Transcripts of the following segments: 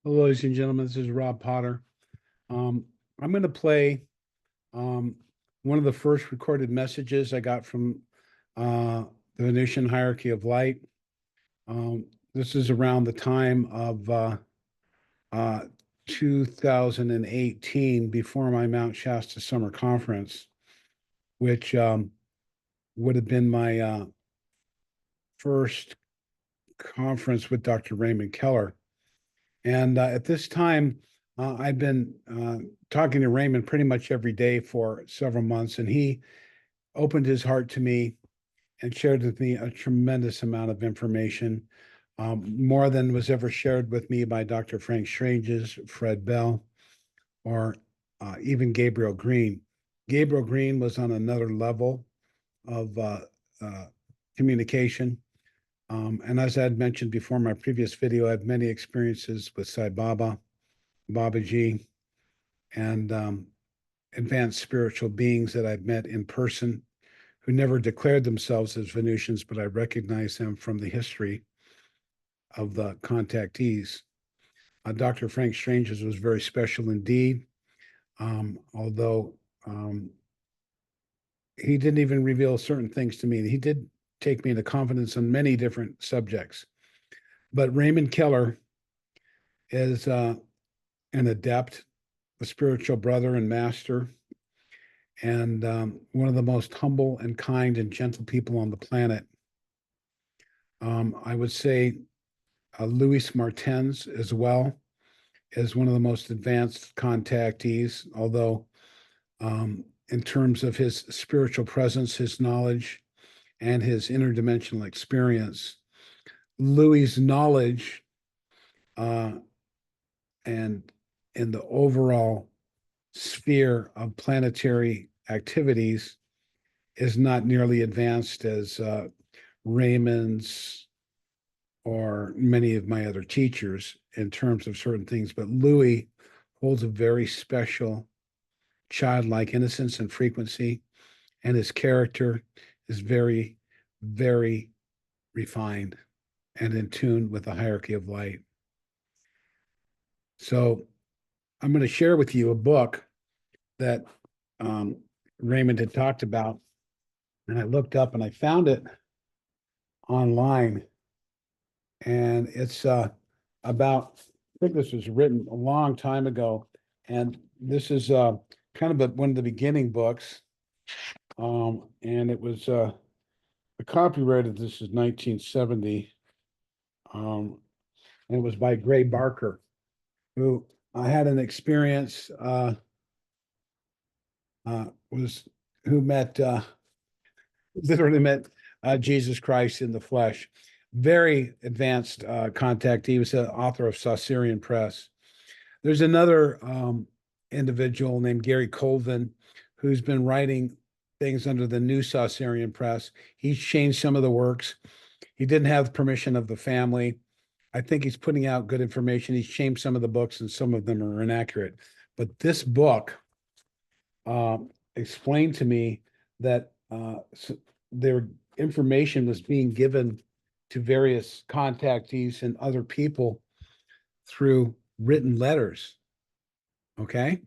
Hello, ladies and gentlemen. This is Rob Potter. Um, I'm going to play um, one of the first recorded messages I got from the Venusian hierarchy of light. This is around the time of uh, 2018, before my Mount Shasta summer conference, which would have been my first conference with Dr. Raymond Keller. And at this time, I've been talking to Raymond pretty much every day for several months, and he opened his heart to me and shared with me a tremendous amount of information, more than was ever shared with me by Dr. Frank Strange's, Fred Bell, or even Gabriel Green. Gabriel Green was on another level of uh, communication. And as I had mentioned before in my previous video, I have many experiences with Sai Baba, Babaji, and advanced spiritual beings that I've met in person who never declared themselves as Venusians, but I recognize them from the history of the contactees. Dr. Frank Strange's was very special indeed, although he didn't even reveal certain things to me. He did take me into confidence on many different subjects. But Raymond Keller is an adept, a spiritual brother and master, and one of the most humble and kind and gentle people on the planet. I would say Louis Martens as well is one of the most advanced contactees, although in terms of his spiritual presence, his knowledge, and his interdimensional experience, Louis's knowledge and in the overall sphere of planetary activities is not nearly advanced as Raymond's or many of my other teachers in terms of certain things. But Louis holds a very special childlike innocence and frequency, and his character is very, very refined and in tune with the hierarchy of light. So I'm going to share with you a book that Raymond had talked about, and I looked up and I found it online, and it's about, I think this was written a long time ago, and this is kind of one of the beginning books, and it was the copyright of this is 1970, and it was by Gray Barker, who I had an experience was who met literally met Jesus Christ in the flesh. Very advanced contact. He was the author of Saucerian Press. There's another individual named Gary Colvin who's been writing things under the new Saucerian Press. He's changed some of the works. He didn't have permission of the family. I think he's putting out good information. He's changed some of the books, and some of them are inaccurate. But this book explained to me that their information was being given to various contactees and other people through written letters. Okay.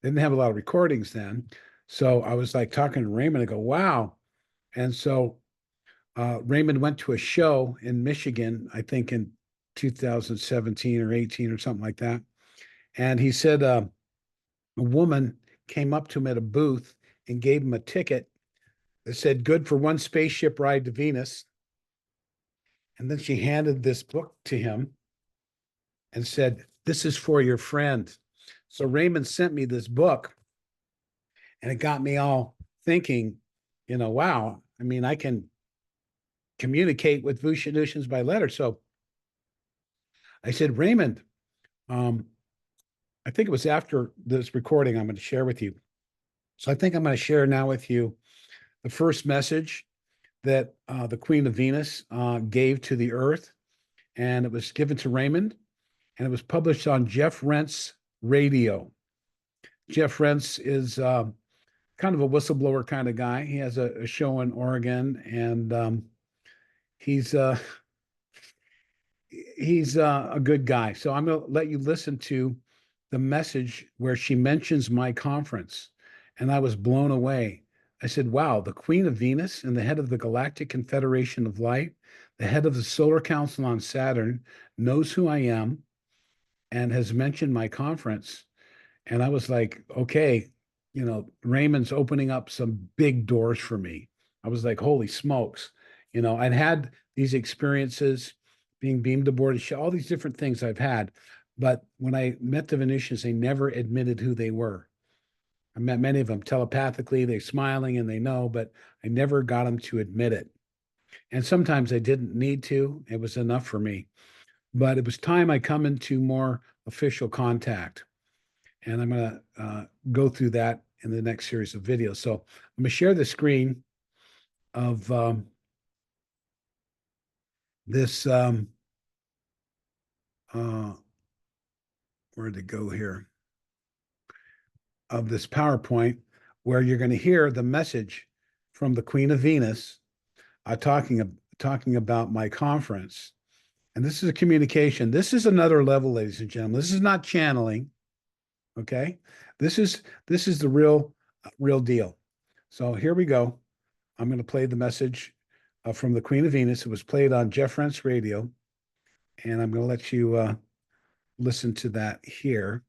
They didn't have a lot of recordings then. So I was like talking to Raymond. I go, wow. And so Raymond went to a show in Michigan, I think in 2017 or 18 or something like that. And he said a woman came up to him at a booth and gave him a ticket that said, good for one spaceship ride to Venus. And then she handed this book to him and said, this is for your friend. So Raymond sent me this book, and it got me all thinking, wow, I mean, I can communicate with Venusians by letter. So I said, Raymond, I think it was after this recording I'm going to share with you. So I think I'm going to share now with you the first message that the Queen of Venus gave to the Earth, and it was given to Raymond, and it was published on Jeff Rent's radio. Jeff Rentz is kind of a whistleblower kind of guy. He has a show in Oregon, and he's he's a good guy. So I'm going to let you listen to the message where she mentions my conference. And I was blown away. I said, wow, the Queen of Venus and the head of the Galactic Confederation of Light, the head of the Solar Council on Saturn, knows who I am and has mentioned my conference. And I was like, okay, Raymond's opening up some big doors for me. I was like, holy smokes. I'd had these experiences being beamed aboard a ship, all these different things I've had. But when I met the Venusians, they never admitted who they were. I met many of them telepathically. They're smiling and they know, but I never got them to admit it. And sometimes I didn't need to. It was enough for me. But it was time I come into more official contact. And I'm going to go through that in the next series of videos. So I'm going to share the screen of this. Where'd it go here? Of this PowerPoint, where you're going to hear the message from the Queen of Venus talking about my conference. And this is a communication. This is another level, ladies and gentlemen. This is not channeling. Okay, this is the real deal. So here we go. I'm going to play the message from the Queen of Venus. It was played on Jeff Rent's radio, and I'm going to let you listen to that here.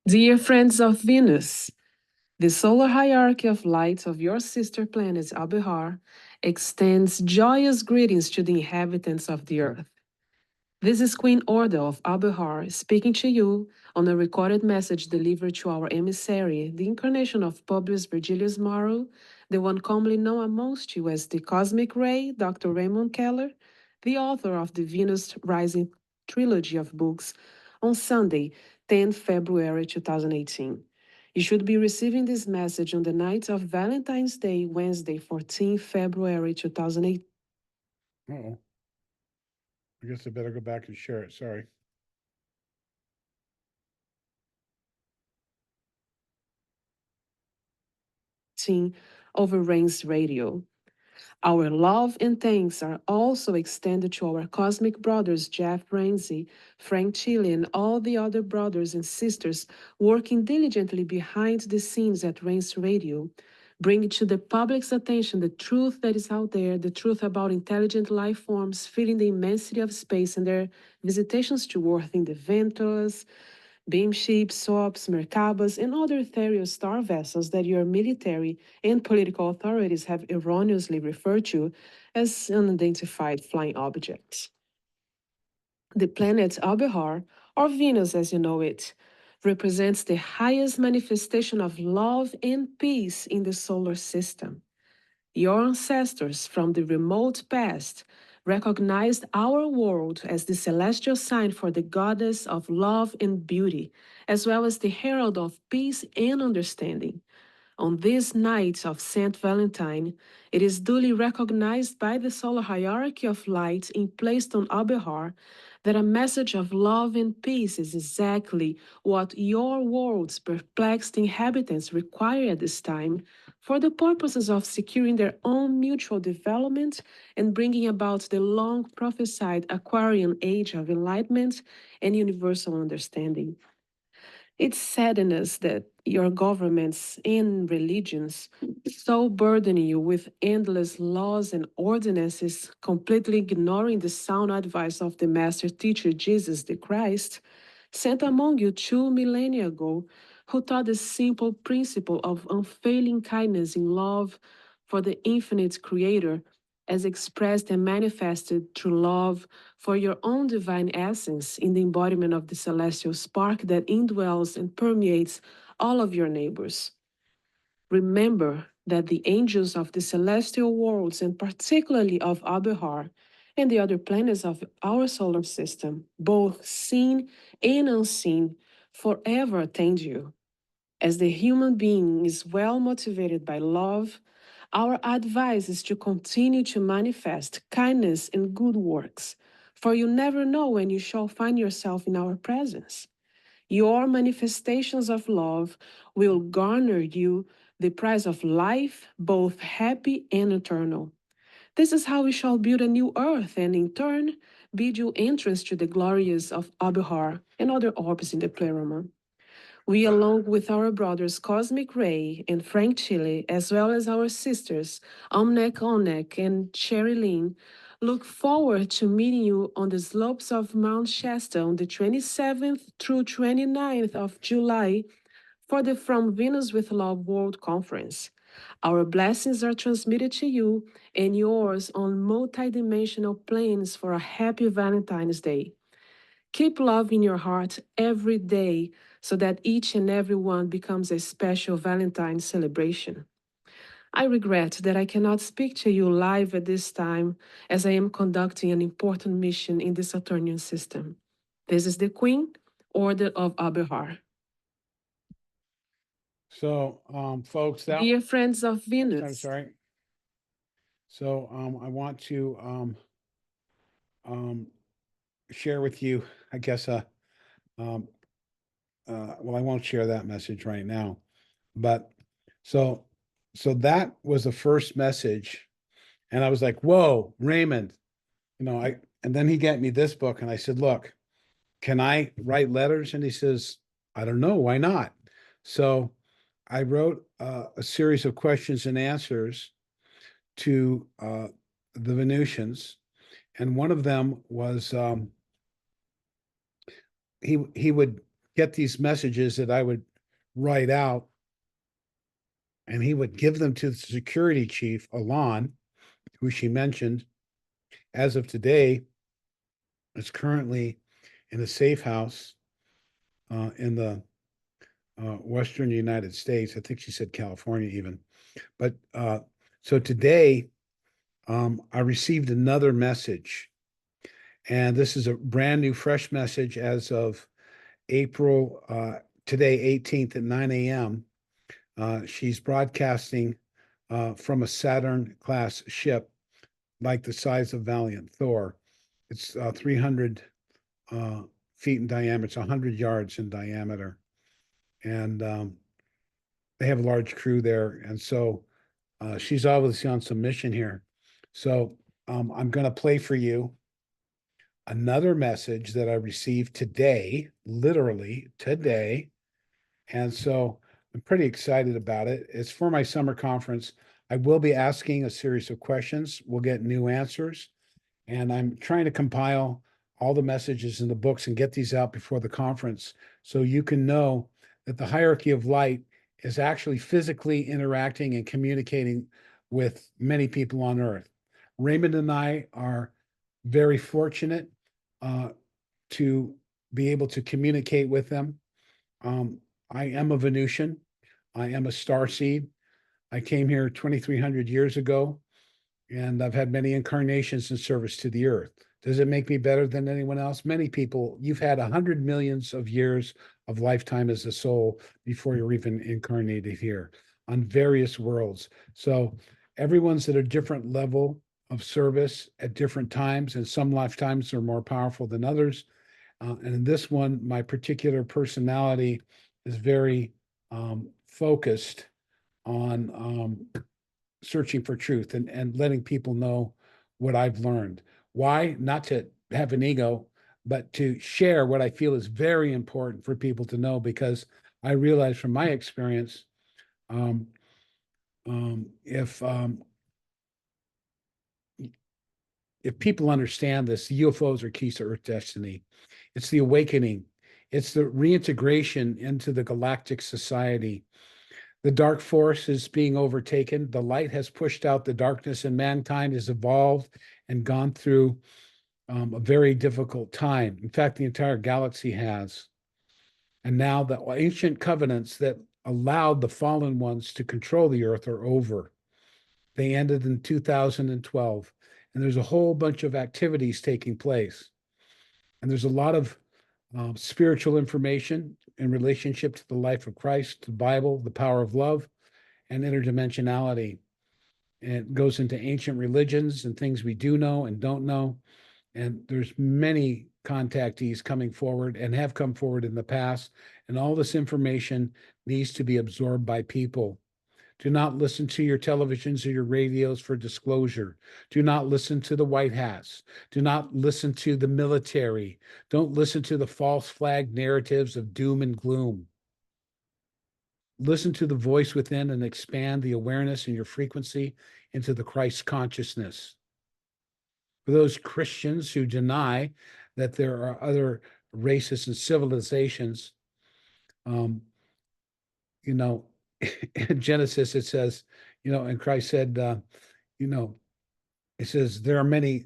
Dear friends of Venus, the solar hierarchy of light of your sister planet Abihar extends joyous greetings to the inhabitants of the earth. This is Queen Orda of Abihar speaking to you on a recorded message delivered to our emissary, the incarnation of Publius Virgilius Maro, the one commonly known amongst you as the Cosmic Ray, Dr. Raymond Keller, the author of the Venus Rising trilogy of books, on Sunday, 10 February 2018. You should be receiving this message on the night of Valentine's Day, Wednesday, 14 February 2018. Uh-oh. I guess I better go back and share it. Sorry. Over Rain's Radio. Our love and thanks are also extended to our cosmic brothers Jeff Ramsey, Frank Chile, and all the other brothers and sisters working diligently behind the scenes at Rain's Radio, bringing to the public's attention the truth that is out there, the truth about intelligent life forms feeling the immensity of space and their visitations to Earth in the Ventus, beamships, SOAPs, Merkabas, and other ethereal star vessels that your military and political authorities have erroneously referred to as unidentified flying objects. The planet Abehar, or Venus as you know it, represents the highest manifestation of love and peace in the solar system. Your ancestors from the remote past recognized our world as the celestial sign for the goddess of love and beauty, as well as the herald of peace and understanding. On this night of Saint Valentine, it is duly recognized by the solar hierarchy of light placed on Abehar that a message of love and peace is exactly what your world's perplexed inhabitants require at this time for the purposes of securing their own mutual development and bringing about the long prophesied Aquarian age of enlightenment and universal understanding. It saddens us that your governments and religions so burden you with endless laws and ordinances, completely ignoring the sound advice of the master teacher Jesus the Christ, sent among you 2 millennia ago, who taught the simple principle of unfailing kindness in love for the infinite Creator, as expressed and manifested through love for your own divine essence in the embodiment of the celestial spark that indwells and permeates all of your neighbors. Remember that the angels of the celestial worlds, and particularly of Abehar and the other planets of our solar system, both seen and unseen, forever attend you. As the human being is well motivated by love, our advice is to continue to manifest kindness and good works, for you never know when you shall find yourself in our presence. Your manifestations of love will garner you the prize of life, both happy and eternal. This is how we shall build a new earth and, in turn, bid you entrance to the glories of Abihar and other orbs in the pleroma. We, along with our brothers Cosmic Ray and Frank Chile, as well as our sisters Omnek Onek and Sherry Lynn, look forward to meeting you on the slopes of Mount Shasta on the 27th through 29th of July for the From Venus with Love World Conference. Our blessings are transmitted to you and yours on multidimensional planes for a happy Valentine's Day. Keep love in your heart every day so that each and every one becomes a special Valentine's celebration. I regret that I cannot speak to you live at this time as I am conducting an important mission in the Saturnian system. This is the Queen, Order of Abihar. So, folks, that Dear friends of I'm Venus, sorry. So, I want to share with you, I guess, well, I won't share that message right now, but so that was the first message, and I was like, "Whoa, Raymond," and then he got me this book, and I said, "Look, can I write letters?" And he says, "I don't know, why not?" So I wrote a series of questions and answers to the Venusians, and one of them was he would get these messages that I would write out, and he would give them to the security chief, Alon, who she mentioned. As of today, is currently in a safe house in the Western United States. I think she said California even. But so today, I received another message, and this is a brand new, fresh message as of April today, 18th at 9 a.m. She's broadcasting from a Saturn class ship, like the size of Valiant Thor. It's 300 feet in diameter. It's 100 yards in diameter, and they have a large crew there. And so she's obviously on some mission here. So I'm going to play for you another message that I received today, literally today. And so I'm pretty excited about it. It's for my summer conference. I will be asking a series of questions. We'll get new answers. And I'm trying to compile all the messages in the books and get these out before the conference so you can know that the hierarchy of light is actually physically interacting and communicating with many people on Earth. Raymond and I are very fortunate to be able to communicate with them. I am a Venusian. I am a star seed. I came here 2,300 years ago, and I've had many incarnations in service to the earth. Does it make me better than anyone else? Many people, you've had 100 millions of years of lifetime as a soul before you're even incarnated here on various worlds. So everyone's at a different level of service at different times, and some lifetimes are more powerful than others. And in this one, my particular personality is very focused on searching for truth and letting people know what I've learned. Why? Not to have an ego, but to share what I feel is very important for people to know, because I realize from my experience, if people understand this, the UFOs are keys to Earth destiny. It's the awakening. It's the reintegration into the galactic society. The dark force is being overtaken. The light has pushed out the darkness, and mankind has evolved and gone through a very difficult time. In fact, the entire galaxy has. And now the ancient covenants that allowed the fallen ones to control the earth are over. They ended in 2012. And there's a whole bunch of activities taking place. And there's a lot of spiritual information in relationship to the life of Christ, the Bible, the power of love, and interdimensionality. And it goes into ancient religions and things we do know and don't know. And there's many contactees coming forward and have come forward in the past. And all this information needs to be absorbed by people Do not listen to your televisions or your radios for disclosure. Do not listen to the white hats. Do not listen to the military. Don't listen to the false flag narratives of doom and gloom. Listen to the voice within and expand the awareness in your frequency into the Christ consciousness. For those Christians who deny that there are other races and civilizations, you know, in Genesis it says, and Christ said, it says there are many,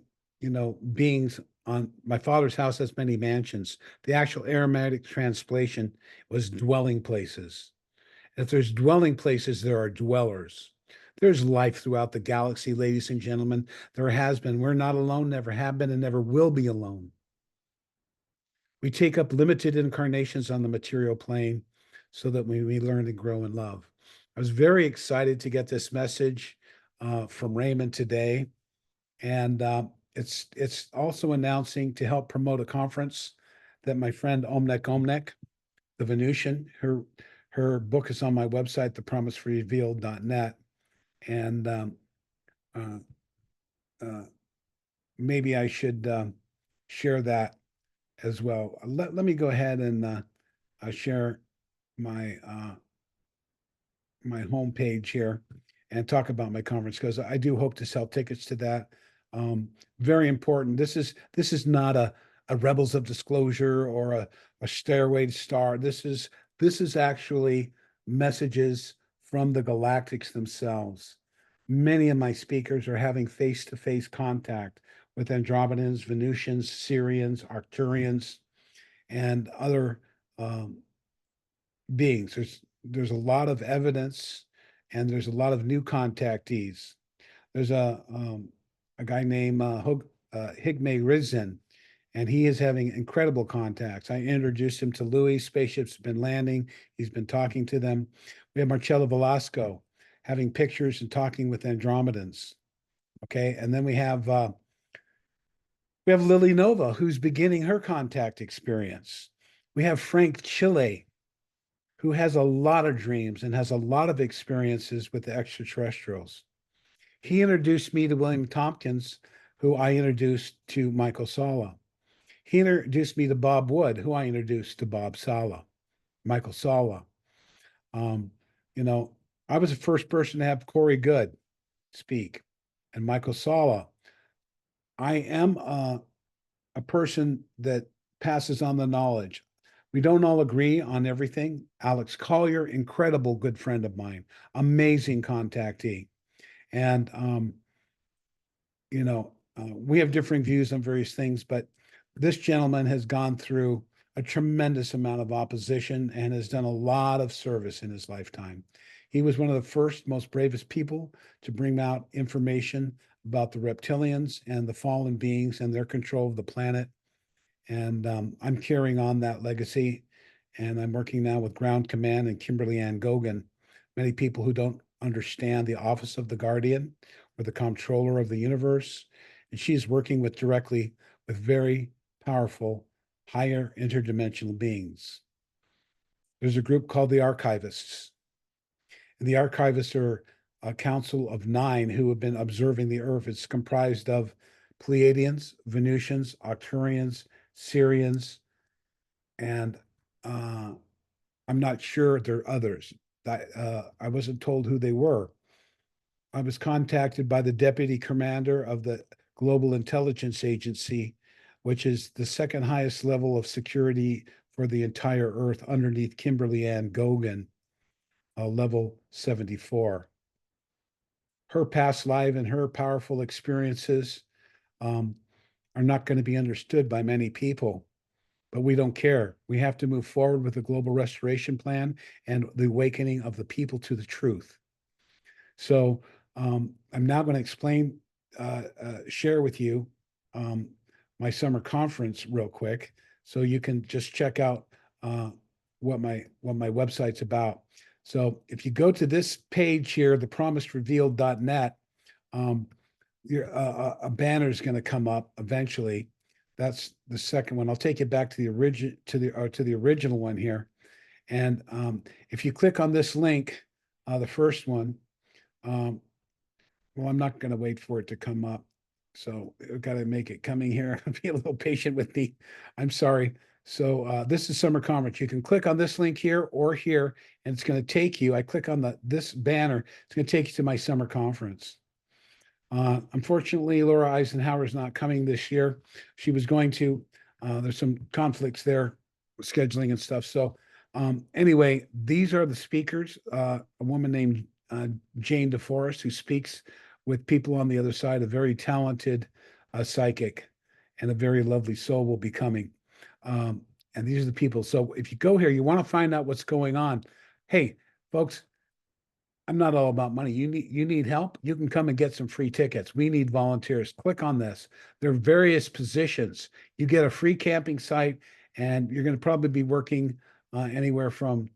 beings on my Father's house has many mansions. The actual Aramaic translation was dwelling places. If there's dwelling places, there are dwellers. There's life throughout the galaxy, ladies and gentlemen. There has been. We're not alone, never have been, and never will be alone. We take up limited incarnations on the material plane so that we learn to grow in love. I was very excited to get this message from Raymond today. And it's also announcing to help promote a conference that my friend Omnek, the Venusian, her book is on my website, thepromiserevealed.net. And uh, uh, maybe I should share that as well. Let me go ahead and share my my homepage here and talk about my conference because I do hope to sell tickets to that. Very important. This is not a Rebels of Disclosure or a Stairway to Star. This is actually messages from the Galactics themselves. Many of my speakers are having face-to-face contact with Andromedans, Venusians, Syrians, Arcturians, and other beings. There's a lot of evidence, and there's a lot of new contactees. There's a guy named Higme Rizin, and he is having incredible contacts. I introduced him to Louis. Spaceships have been landing. He's been talking to them. We have Marcelo Velasco having pictures and talking with Andromedans. Okay, and then we have Lily Nova, who's beginning her contact experience. We have Frank Chile, who has a lot of dreams and has a lot of experiences with the extraterrestrials. He introduced me to William Tompkins, who I introduced to Michael Sala. He introduced me to Bob Wood, who I introduced to Michael Sala. I was the first person to have Corey Good speak, and Michael Sala. I am a person that passes on the knowledge. We don't all agree on everything. Alex Collier, incredible good friend of mine, amazing contactee. And, we have differing views on various things, but this gentleman has gone through a tremendous amount of opposition and has done a lot of service in his lifetime. He was one of the first, most bravest people to bring out information about the reptilians and the fallen beings and their control of the planet. And I'm carrying on that legacy. And I'm working now with Ground Command and Kimberly Ann Gogan, many people who don't understand the office of the Guardian or the Comptroller of the Universe. And she's working directly with very powerful, higher interdimensional beings. There's a group called the Archivists. And the Archivists are a council of 9 who have been observing the Earth. It's comprised of Pleiadians, Venusians, Arcturians, Syrians, and I'm not sure there are others. I wasn't told who they were. I was contacted by the deputy commander of the Global Intelligence Agency, which is the second highest level of security for the entire Earth underneath Kimberly Ann Gogan, level 74. Her past life and her powerful experiences are not going to be understood by many people. But we don't care. We have to move forward with the global restoration plan and the awakening of the people to the truth. So I'm now going to share with you my summer conference real quick, so you can just check out what my website's about. So if you go to this page here, thepromiserevealed.net, a banner is going to come up eventually. That's the second one. I'll take you back to the original one here. And if you click on this link, the first one, Well, I'm not going to wait for it to come up. So I've got to make it coming here. Be a little patient with me. I'm sorry. So this is summer conference. You can click on this link here or here, and it's going to take you. I click on this banner. It's going to take you to my summer conference. Unfortunately, Laura Eisenhower is not coming this year. She was going to. There's some conflicts there, scheduling and stuff. So anyway, these are the speakers. A woman named Jane DeForest, who speaks with people on the other side, a very talented psychic and a very lovely soul will be coming. And these are the people. So if you go here, you want to find out what's going on. Hey, folks, I'm not all about money. You need help? You can come and get some free tickets. We need volunteers. Click on this. There are various positions. You get a free camping site, and you're going to probably be working anywhere from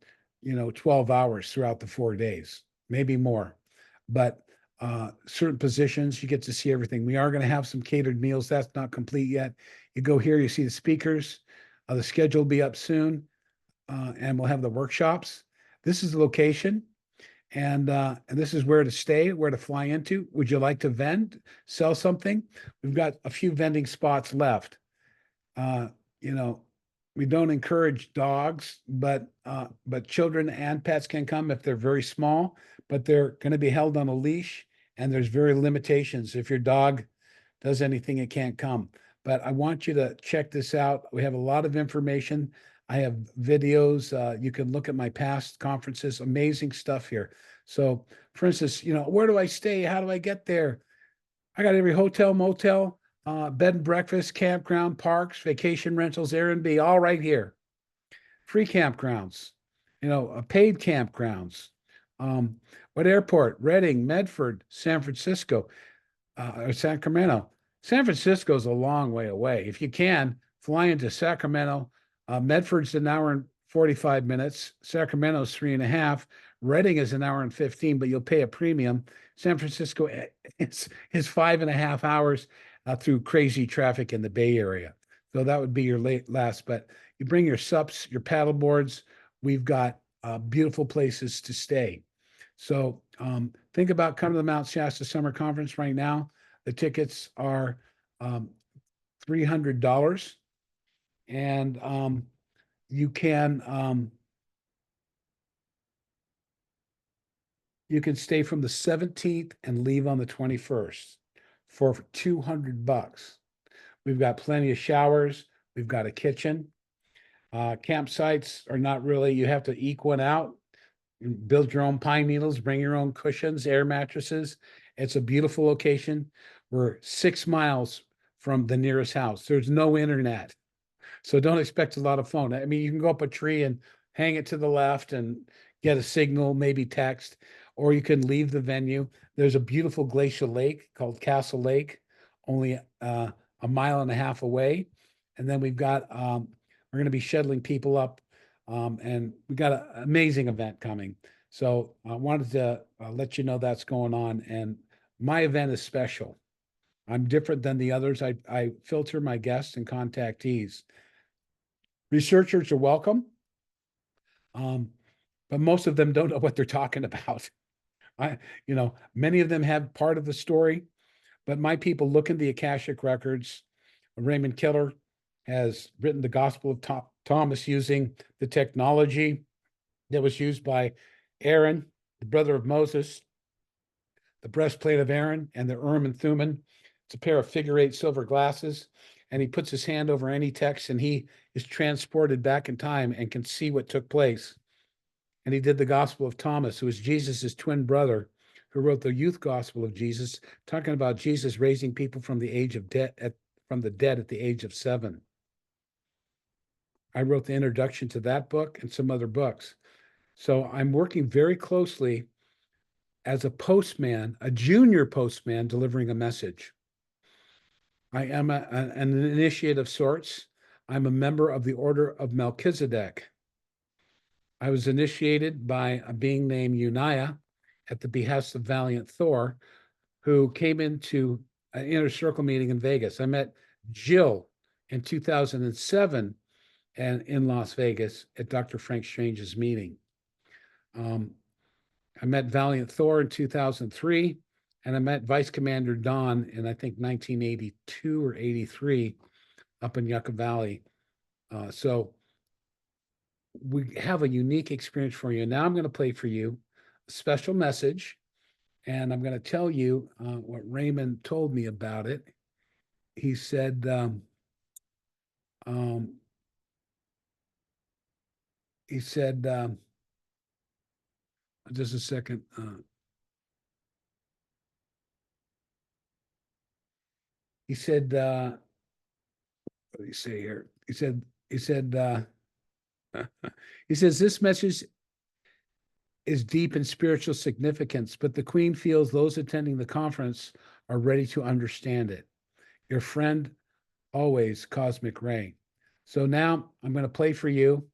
12 hours throughout the 4 days, maybe more. But certain positions, you get to see everything. We are going to have some catered meals. That's not complete yet. You go here, you see the speakers. The schedule will be up soon, and we'll have the workshops. This is the location. And this is where to stay, where to fly into. Would you like to vend, sell something? We've got a few vending spots left. Uh, you know, we don't encourage dogs, but children and pets can come if they're very small, but they're going to be held on a leash, and there's very limitations. If your dog does anything, it can't come. But I want you to check this out. We have a lot of information. I have videos. You can look at my past conferences. Amazing stuff here. So, for instance, where do I stay? How do I get there? I got every hotel, motel, bed and breakfast, campground, parks, vacation rentals, Airbnb, all right here. Free campgrounds, paid campgrounds. What airport? Reading, Medford, San Francisco, or Sacramento. San Francisco is a long way away. If you can, fly into Sacramento. Medford's an hour and 45 minutes. Sacramento's 3.5. Reading is an hour and 15, but you'll pay a premium. San Francisco is 5.5 hours through crazy traffic in the Bay Area. So that would be your last. But you bring your SUPs, your paddle boards. We've got beautiful places to stay. So think about coming to the Mount Shasta Summer Conference right now. The tickets are $300, and you can stay from the 17th and leave on the 21st for $200. We've got plenty of showers. We've got a kitchen. Campsites are not really, you have to eke one out. Build your own pine needles, bring your own cushions, air mattresses. It's a beautiful location. We're 6 miles from the nearest house. There's no internet. So don't expect a lot of phone. I mean, you can go up a tree and hang it to the left and get a signal, maybe text, or you can leave the venue. There's a beautiful glacial lake called Castle Lake, only a 1.5 miles away. And then we're going to be shuttling people up, and we got an amazing event coming. So I wanted to let you know that's going on. And my event is special. I'm different than the others. I filter my guests and contactees. Researchers are welcome, but most of them don't know what they're talking about. Many of them have part of the story, but my people look in the Akashic records. Raymond Keller has written the Gospel of Thomas using the technology that was used by Aaron, the brother of Moses, the breastplate of Aaron, and the Urim and Thummim. It's a pair of figure-8 silver glasses, and he puts his hand over any text, and he is transported back in time and can see what took place. And he did the Gospel of Thomas, who is Jesus's twin brother, who wrote the youth gospel of Jesus, talking about Jesus raising people from the dead at the age of 7. I wrote the introduction to that book and some other books. So I'm working very closely as a postman, a junior postman, delivering a message. I am an initiate of sorts. I'm a member of the Order of Melchizedek. I was initiated by a being named Uniah at the behest of Valiant Thor, who came into an inner circle meeting in Vegas. I met Jill in 2007 and in Las Vegas at Dr. Frank Strange's meeting. I met Valiant Thor in 2003, and I met Vice Commander Don in, I think, 1982 or 83 up in Yucca Valley. So we have a unique experience for you. Now I'm going to play for you a special message, and I'm going to tell you what Raymond told me about it. He said, um, he said, just a second. He said, what did he say here? He said, he says, this message is deep in spiritual significance, but the Queen feels those attending the conference are ready to understand it. Your friend, always, Cosmic Ray. So now I'm going to play for you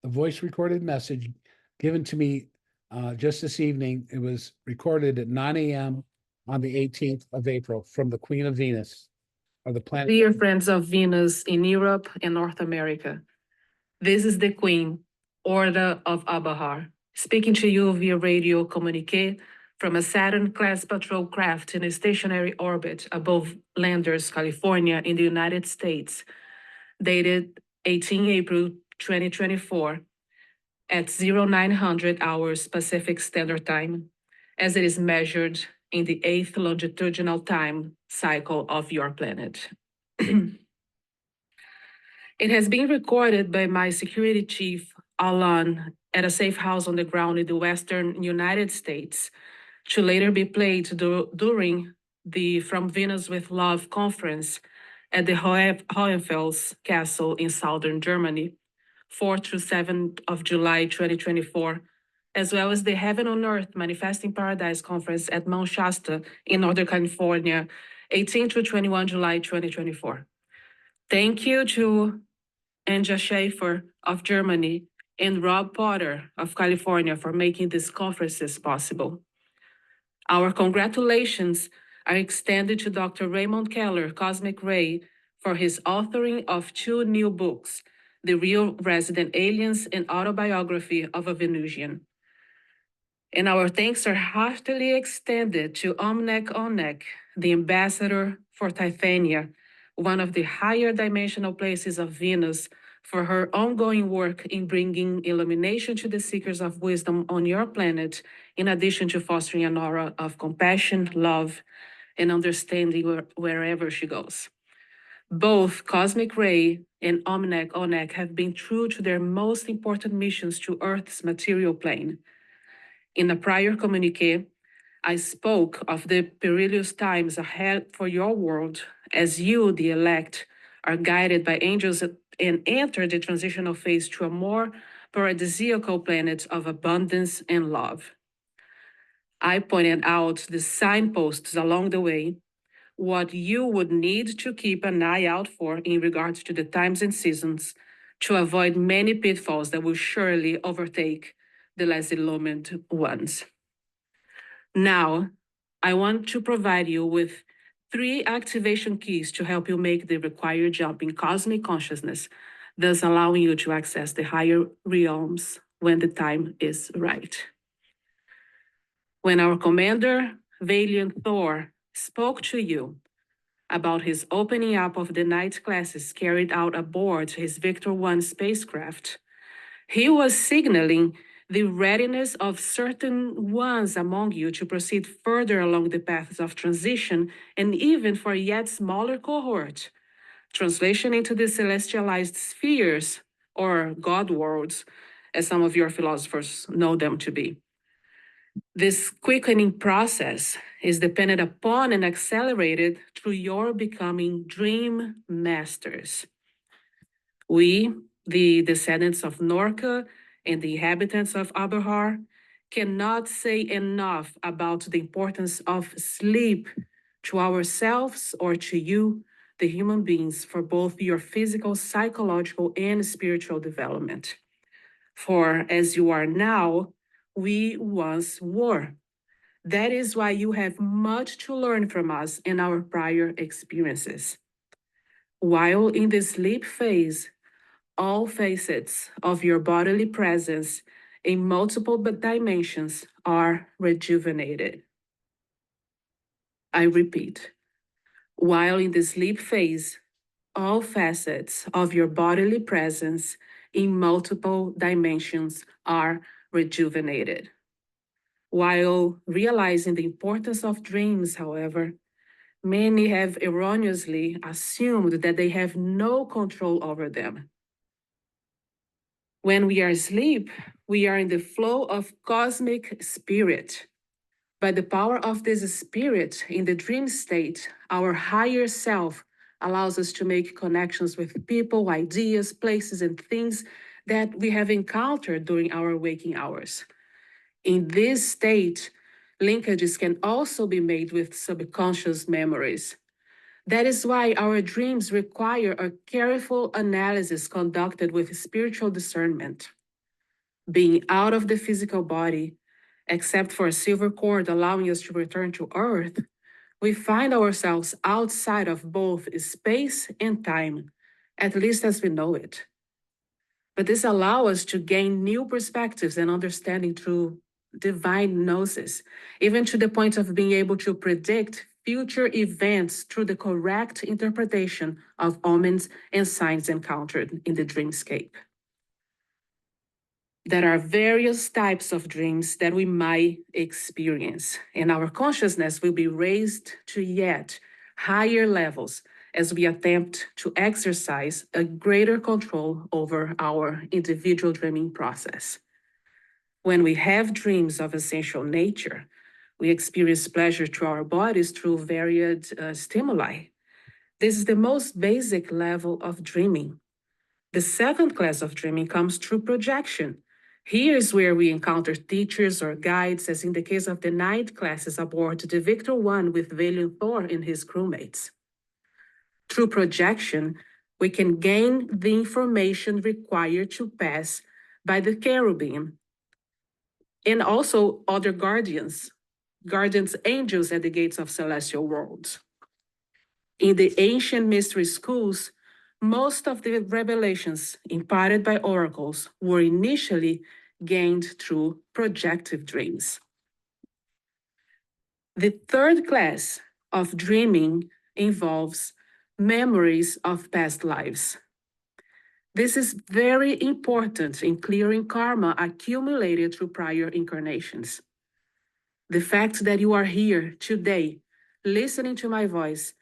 a voice recorded message given to me just this evening. It was recorded at 9 a.m. on the 18th of April from the Queen of Venus, or the planet. Dear friends of Venus in Europe and North America, this is the Queen, Orda of Abahar, speaking to you via radio communique from a Saturn-class patrol craft in a stationary orbit above Landers, California, in the United States, dated 18 April 2024 at 0900 hours Pacific Standard Time, as it is measured in the 8th longitudinal time cycle of your planet. It has been recorded by my security chief, Alan, at a safe house on the ground in the western United States, to later be played during the From Venus with Love conference at the Hohenfels Castle in southern Germany, 4 through 7 of July 2024, as well as the Heaven on Earth Manifesting Paradise conference at Mount Shasta in Northern California, 18 through 21 July 2024. Thank you to Anja Schaefer of Germany and Rob Potter of California for making these conferences possible. Our congratulations are extended to Dr. Raymond Keller, Cosmic Ray, for his authoring of 2 new books, The Real Resident Aliens and Autobiography of a Venusian. And our thanks are heartily extended to Omnek Onek, the ambassador for Tithania, one of the higher dimensional places of Venus, for her ongoing work in bringing illumination to the seekers of wisdom on your planet, in addition to fostering an aura of compassion, love, and understanding wherever she goes. Both Cosmic Ray and Omnek Onek have been true to their most important missions to Earth's material plane. In a prior communique, I spoke of the perilous times ahead for your world as you, the elect, are guided by angels and enter the transitional phase to a more paradisiacal planet of abundance and love. I pointed out the signposts along the way, what you would need to keep an eye out for in regards to the times and seasons to avoid many pitfalls that will surely overtake the less illumined ones. Now, I want to provide you with 3 activation keys to help you make the required jump in cosmic consciousness, thus allowing you to access the higher realms when the time is right. When our commander, Valiant Thor, spoke to you about his opening up of the night classes carried out aboard his Victor 1 spacecraft, he was signaling the readiness of certain ones among you to proceed further along the paths of transition, and even for a yet smaller cohort, translation into the celestialized spheres, or God worlds, as some of your philosophers know them to be. This quickening process is dependent upon and accelerated through your becoming dream masters. We, the descendants of Norca and the inhabitants of Abahar, cannot say enough about the importance of sleep to ourselves or to you, the human beings, for both your physical, psychological, and spiritual development. For as you are now, we once were. That is why you have much to learn from us in our prior experiences. While in the sleep phase, all facets of your bodily presence in multiple dimensions are rejuvenated. I repeat, while in the sleep phase, all facets of your bodily presence in multiple dimensions are rejuvenated. While realizing the importance of dreams, however, many have erroneously assumed that they have no control over them. When we are asleep, we are in the flow of cosmic spirit. By the power of this spirit in the dream state, our higher self allows us to make connections with people, ideas, places, and things that we have encountered during our waking hours. In this state, linkages can also be made with subconscious memories. That is why our dreams require a careful analysis conducted with spiritual discernment. Being out of the physical body, except for a silver cord allowing us to return to Earth, we find ourselves outside of both space and time, at least as we know it. But this allows us to gain new perspectives and understanding through divine gnosis, even to the point of being able to predict future events through the correct interpretation of omens and signs encountered in the dreamscape. There are various types of dreams that we might experience, and our consciousness will be raised to yet higher levels as we attempt to exercise a greater control over our individual dreaming process. When we have dreams of essential nature, we experience pleasure to our bodies through varied stimuli. This is the most basic level of dreaming. The second class of dreaming comes through projection. Here is where we encounter teachers or guides, as in the case of the night classes aboard the Victor 1 with Valiant Thor and his crewmates. Through projection, we can gain the information required to pass by the cherubim and also other guardians angels at the gates of celestial worlds. In the ancient mystery schools, most of the revelations imparted by oracles were initially gained through projective dreams. The third class of dreaming involves memories of past lives. This is very important in clearing karma accumulated through prior incarnations. The fact that you are here today, listening to my voice,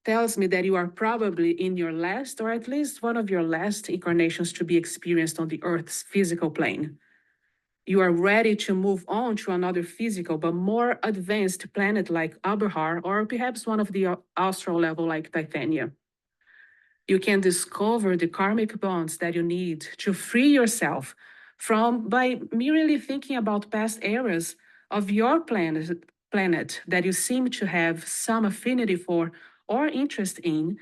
tells me that you are probably in your last, or at least one of your last incarnations to be experienced on the Earth's physical plane. You are ready to move on to another physical but more advanced planet like Aberhar, or perhaps one of the astral level like Titania. You can discover the karmic bonds that you need to free yourself from by merely thinking about past eras of your planet that you seem to have some affinity for or interest in,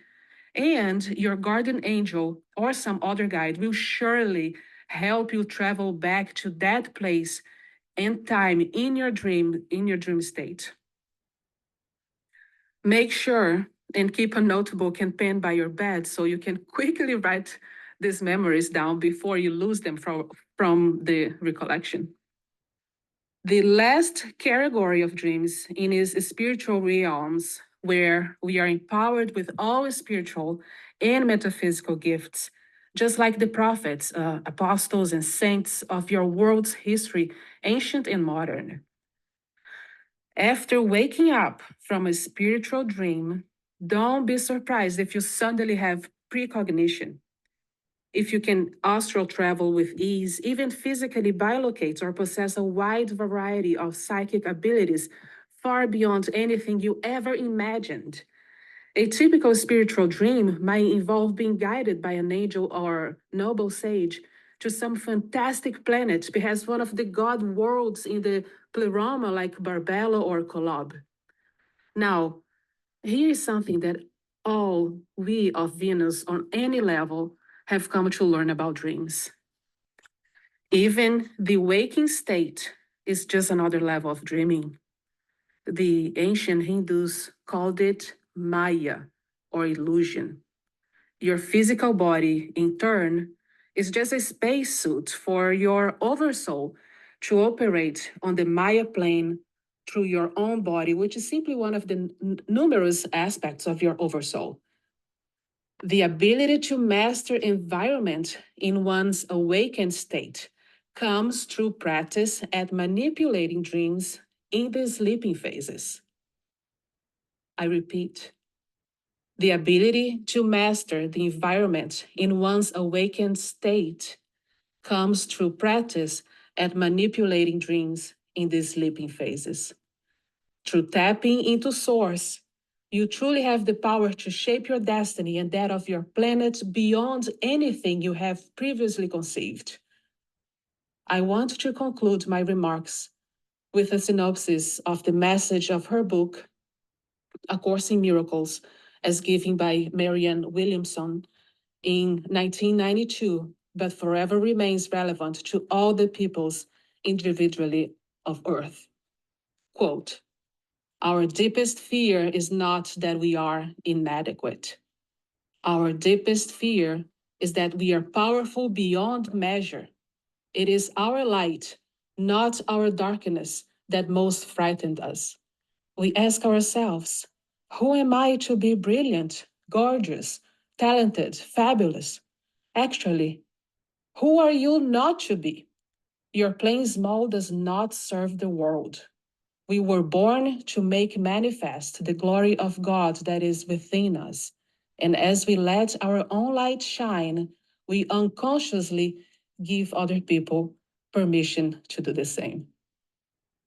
and your guardian angel or some other guide will surely help you travel back to that place and time in your dream state. Make sure and keep a notebook and pen by your bed so you can quickly write these memories down before you lose them from the recollection. The last category of dreams is spiritual realms, where we are empowered with all spiritual and metaphysical gifts, just like the prophets, apostles, and saints of your world's history, ancient and modern. After waking up from a spiritual dream, don't be surprised if you suddenly have precognition. If you can astral travel with ease, even physically bilocate or possess a wide variety of psychic abilities far beyond anything you ever imagined. A typical spiritual dream might involve being guided by an angel or noble sage to some fantastic planet, perhaps one of the god worlds in the pleroma like Barbella or Kolob. Now, here is something that all we of Venus on any level have come to learn about dreams. Even the waking state is just another level of dreaming. The ancient Hindus called it Maya or illusion. Your physical body, in turn, is just a spacesuit for your oversoul to operate on the Maya plane through your own body, which is simply one of the numerous aspects of your oversoul. The ability to master environment in one's awakened state comes through practice at manipulating dreams in the sleeping phases. I repeat, the ability to master the environment in one's awakened state comes through practice at manipulating dreams in the sleeping phases. Through tapping into Source, you truly have the power to shape your destiny and that of your planet beyond anything you have previously conceived. I want to conclude my remarks with a synopsis of the message of her book, A Course in Miracles, as given by Marianne Williamson in 1992, but forever remains relevant to all the peoples individually of Earth. Quote, our deepest fear is not that we are inadequate. Our deepest fear is that we are powerful beyond measure. It is our light, not our darkness, that most frightened us. We ask ourselves, who am I to be brilliant, gorgeous, talented, fabulous? Actually, who are you not to be? Your playing small does not serve the world. We were born to make manifest the glory of God that is within us. And as we let our own light shine, we unconsciously give other people permission to do the same.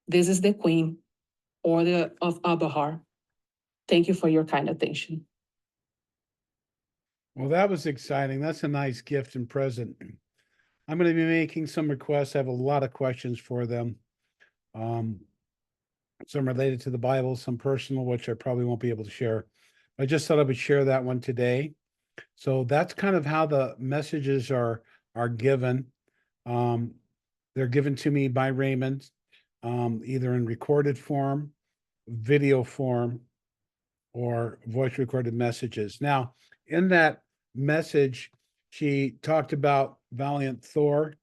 This is the Queen, Orda of Abahar. Thank you for your kind attention. Well, that was exciting. That's a nice gift and present. I'm going to be making some requests. I have a lot of questions for them. Some related to the Bible, some personal, which I probably won't be able to share. I just thought I would share that one today. So that's kind of how the messages are given. They're given to me by Raymond, either in recorded form, video form, or voice recorded messages. Now, in that message, she talked about Valiant Thor.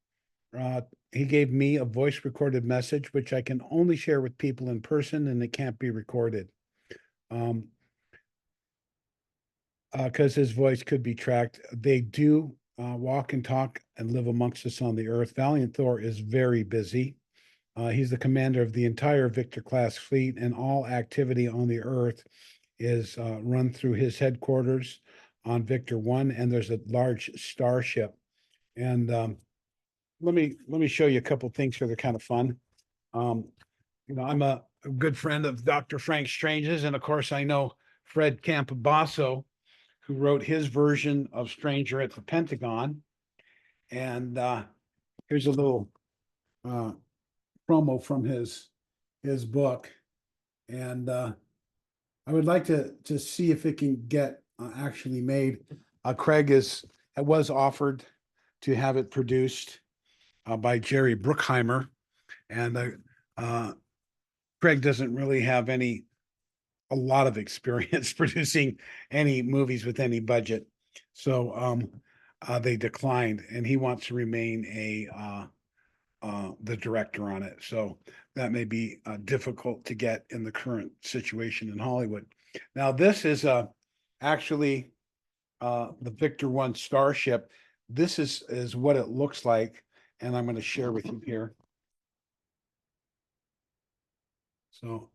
He gave me a voice recorded message, which I can only share with people in person, and it can't be recorded. Because his voice could be tracked. They do walk and talk and live amongst us on the earth. Valiant Thor is very busy. He's the commander of the entire Victor class fleet, and all activity on the earth is run through his headquarters on Victor 1, and there's a large starship. And let me show you a couple things here. They're kind of fun. I'm a good friend of Dr. Frank Strange's, and of course I know Fred Campobasso, who wrote his version of Stranger at the Pentagon. And here's a little promo from his book. And I would like to see if it can get actually made. Craig was offered to have it produced by Jerry Bruckheimer. And Craig doesn't really have a lot of experience producing any movies with any budget. So they declined, and he wants to remain the director on it. So that may be difficult to get in the current situation in Hollywood. Now, this is actually the Victor 1 Starship. This is what it looks like, and I'm going to share with you here. So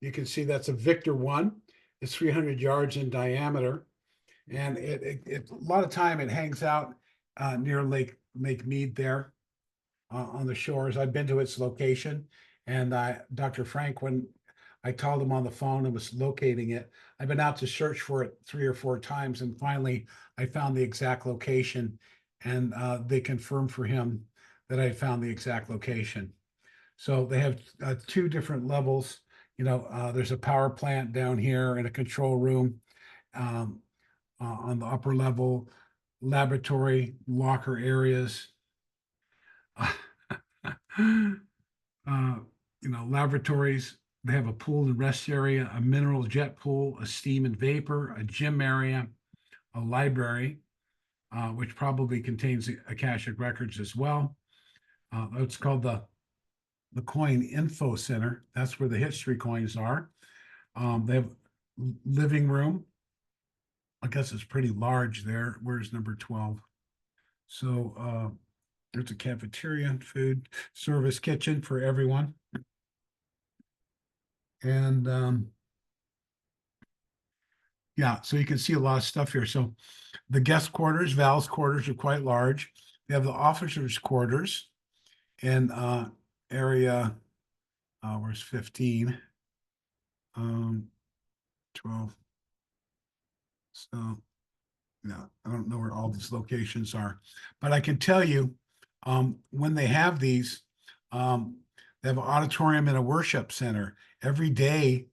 you can see that's a Victor 1. It's 300 yards in diameter, and it a lot of time it hangs out near Lake Mead there on the shores. I've been to its location, and Dr. Frank, when I called him on the phone and was locating it, I've been out to search for it 3 or 4 times, and finally I found the exact location, and they confirmed for him that I found the exact location. So they have 2 different levels. There's a power plant down here and a control room on the upper level, laboratory, locker areas. Laboratories, they have a pool and rest area, a mineral jet pool, a steam and vapor, a gym area, a library. which probably contains Akashic records as well. It's called the Coin Info Center. That's where the history coins are. They have living room. I guess it's pretty large there. Where's number 12? So there's a cafeteria, food, service, kitchen for everyone. And yeah, so you can see a lot of stuff here. So the guest quarters, Val's quarters are quite large. They have the officers' quarters in area, where's 15? 12. So yeah, I don't know where all these locations are, but I can tell you, when they have these, they have an auditorium and a worship center. Every day,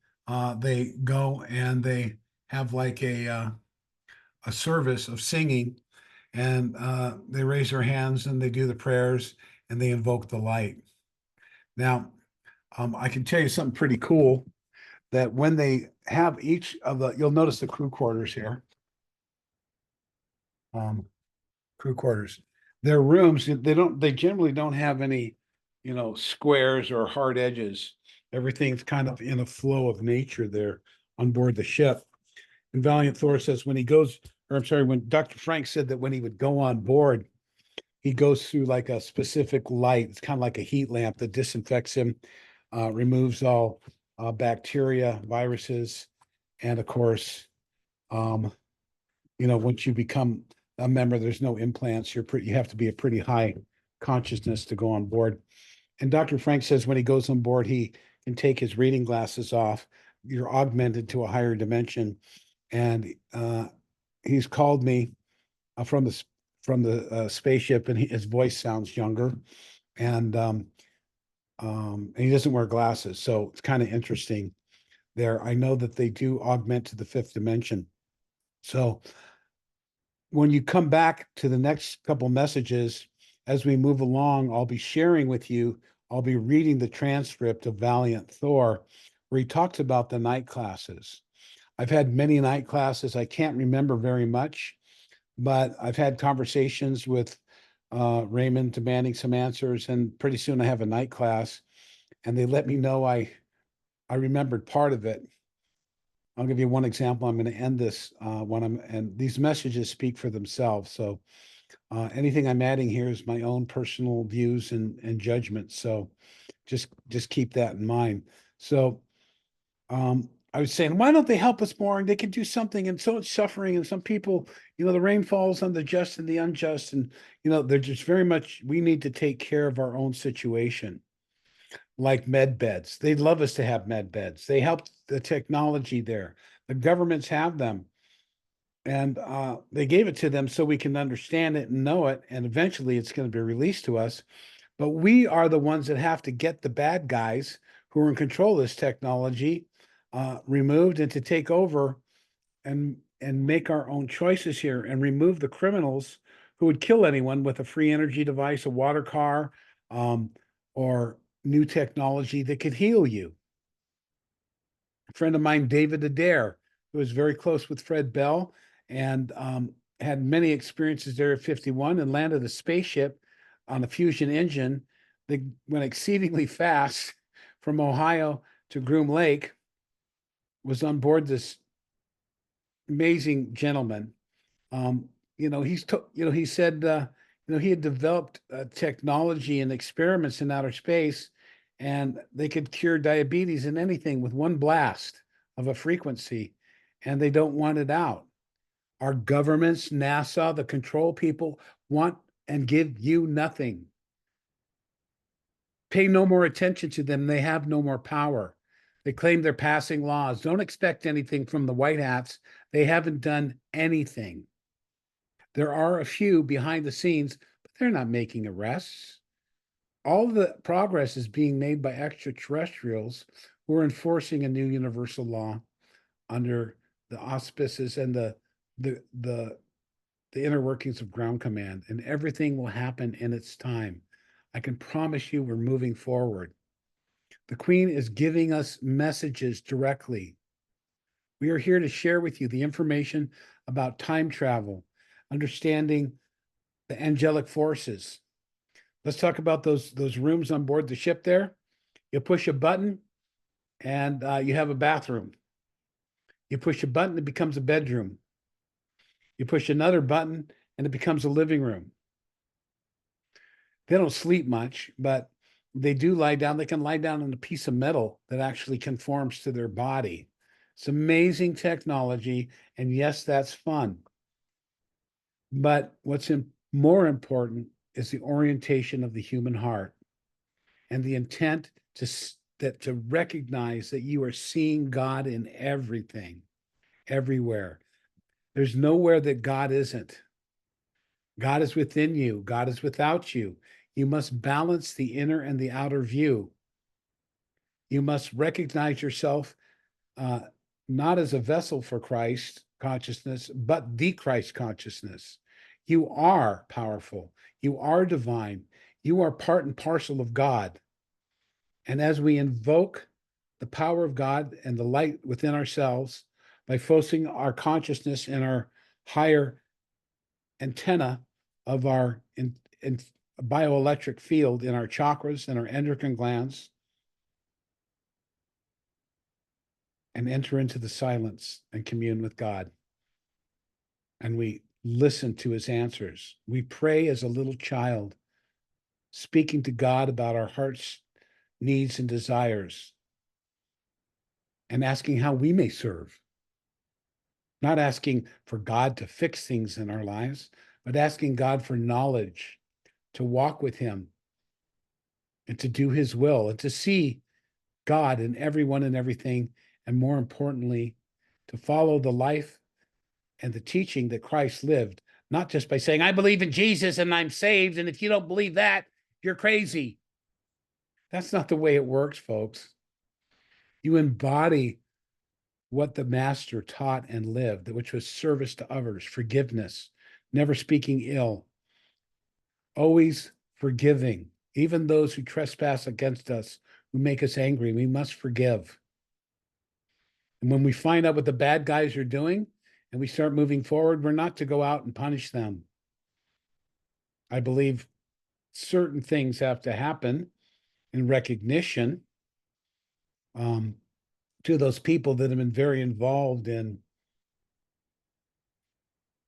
they go and they have like a service of singing, and they raise their hands and they do the prayers and they invoke the light. Now, I can tell you something pretty cool that when they have each of the, you'll notice the crew quarters here. Crew quarters. Their rooms, they generally don't have any, squares or hard edges. Everything's kind of in a flow of nature there on board the ship. And Valiant Thor says when he goes, or I'm sorry, when Dr. Frank said that when he would go on board, he goes through like a specific light. It's kind of like a heat lamp that disinfects him, removes all bacteria, viruses, and of course, um, once you become a member, there's no implants. You have to be a pretty high consciousness to go on board. And Dr. Frank says when he goes on board, he can take his reading glasses off. You're augmented to a higher dimension. And he's called me from the spaceship, and his voice sounds younger, and he doesn't wear glasses, so it's kind of interesting there. I know that they do augment to the fifth dimension. So when you come back to the next couple messages, as we move along, I'll be sharing with you, I'll be reading the transcript of Valiant Thor, where he talks about the night classes. I've had many night classes. I can't remember very much, but I've had conversations with Raymond demanding some answers, and pretty soon I have a night class, and they let me know I remembered part of it. I'll give you one example. I'm going to end this and these messages speak for themselves. So anything I'm adding here is my own personal views and judgments. So just keep that in mind. So I was saying, why don't they help us more? And they could do something. And so much suffering. And some people, the rain falls on the just and the unjust. And, they're just very much, we need to take care of our own situation. Like med beds. They'd love us to have med beds. They help the technology there. The governments have them. And they gave it to them so we can understand it and know it. And eventually it's going to be released to us. But we are the ones that have to get the bad guys who are in control of this technology removed, and to take over and make our own choices here and remove the criminals who would kill anyone with a free energy device, a water car, or new technology that could heal you. A friend of mine, David Adair, who was very close with Fred Bell and had many experiences there at 51, and landed a spaceship on a fusion engine that went exceedingly fast from Ohio to Groom Lake, was on board this amazing gentleman. He said, he had developed technology and experiments in outer space, and they could cure diabetes and anything with one blast of a frequency, and they don't want it out. Our governments, NASA, the control people want and give you nothing. Pay no more attention to them. They have no more power. They claim they're passing laws. Don't expect anything from the white hats. They haven't done anything. There are a few behind the scenes, but they're not making arrests. All the progress is being made by extraterrestrials who are enforcing a new universal law under the auspices and the inner workings of ground command, and everything will happen in its time. I can promise you we're moving forward. The Queen is giving us messages directly. We are here to share with you the information about time travel, understanding the angelic forces. Let's talk about those rooms on board the ship there. You push a button and you have a bathroom. You push a button, it becomes a bedroom. You push another button and it becomes a living room. They don't sleep much, but they do lie down. They can lie down on a piece of metal that actually conforms to their body. It's amazing technology. And yes, that's fun. But what's more important is the orientation of the human heart and the intent to recognize that you are seeing God in everything, everywhere. There's nowhere that God isn't. God is within you. God is without you. You must balance the inner and the outer view. You must recognize yourself not as a vessel for Christ consciousness, but the Christ consciousness. You are powerful. You are divine. You are part and parcel of God. And as we invoke the power of God and the light within ourselves by focusing our consciousness in our higher antenna of our in bioelectric field in our chakras and our endocrine glands, and enter into the silence and commune with God. And we listen to his answers. We pray as a little child, speaking to God about our heart's needs and desires, and asking how we may serve. Not asking for God to fix things in our lives, but asking God for knowledge, to walk with him, and to do his will, and to see God in everyone and everything, and more importantly, to follow the life and the teaching that Christ lived, not just by saying, I believe in Jesus and I'm saved, and if you don't believe that, you're crazy. That's not the way it works, folks. You embody what the master taught and lived, which was service to others, forgiveness, never speaking ill, always forgiving, even those who trespass against us, who make us angry. We must forgive. And when we find out what the bad guys are doing and we start moving forward, we're not to go out and punish them. I believe certain things have to happen in recognition to those people that have been very involved in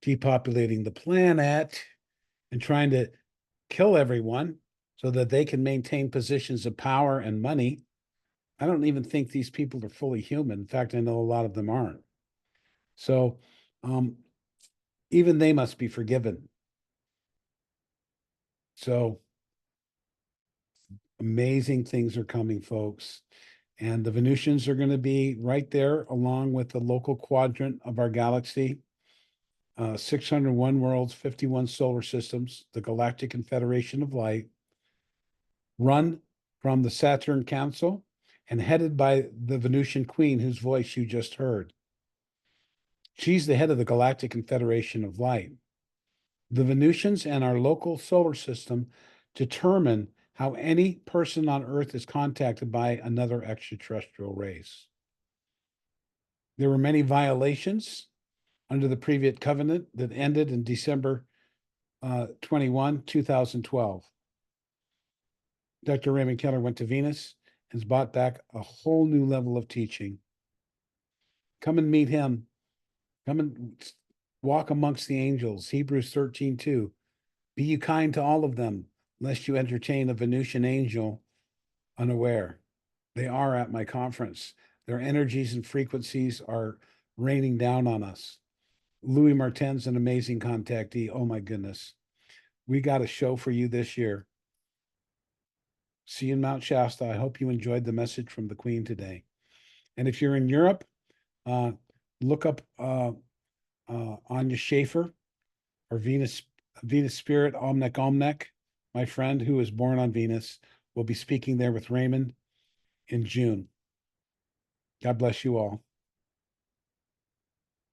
depopulating the planet and trying to kill everyone so that they can maintain positions of power and money. I don't even think these people are fully human. In fact, I know a lot of them aren't. So even they must be forgiven. So amazing things are coming, folks. And the Venusians are going to be right there along with the local quadrant of our galaxy. 601 worlds, 51 solar systems, the Galactic Confederation of Light, run from the Saturn Council and headed by the Venusian Queen, whose voice you just heard. She's the head of the Galactic Confederation of Light. The Venusians and our local solar system determine how any person on Earth is contacted by another extraterrestrial race. There were many violations under the previous covenant that ended in December 21, 2012. Dr. Raymond Keller went to Venus and has brought back a whole new level of teaching. Come and meet him. Come and walk amongst the angels. Hebrews 13:2. Be you kind to all of them, lest you entertain a Venusian angel unaware. They are at my conference. Their energies and frequencies are raining down on us. Louis Martin's an amazing contactee. Oh my goodness. We got a show for you this year. See you in Mount Shasta. I hope you enjoyed the message from the Queen today. And if you're in Europe, look up Anya Schaefer or Venus Spirit Omnek Omnek, my friend who was born on Venus, will be speaking there with Raymond in June. God bless you all.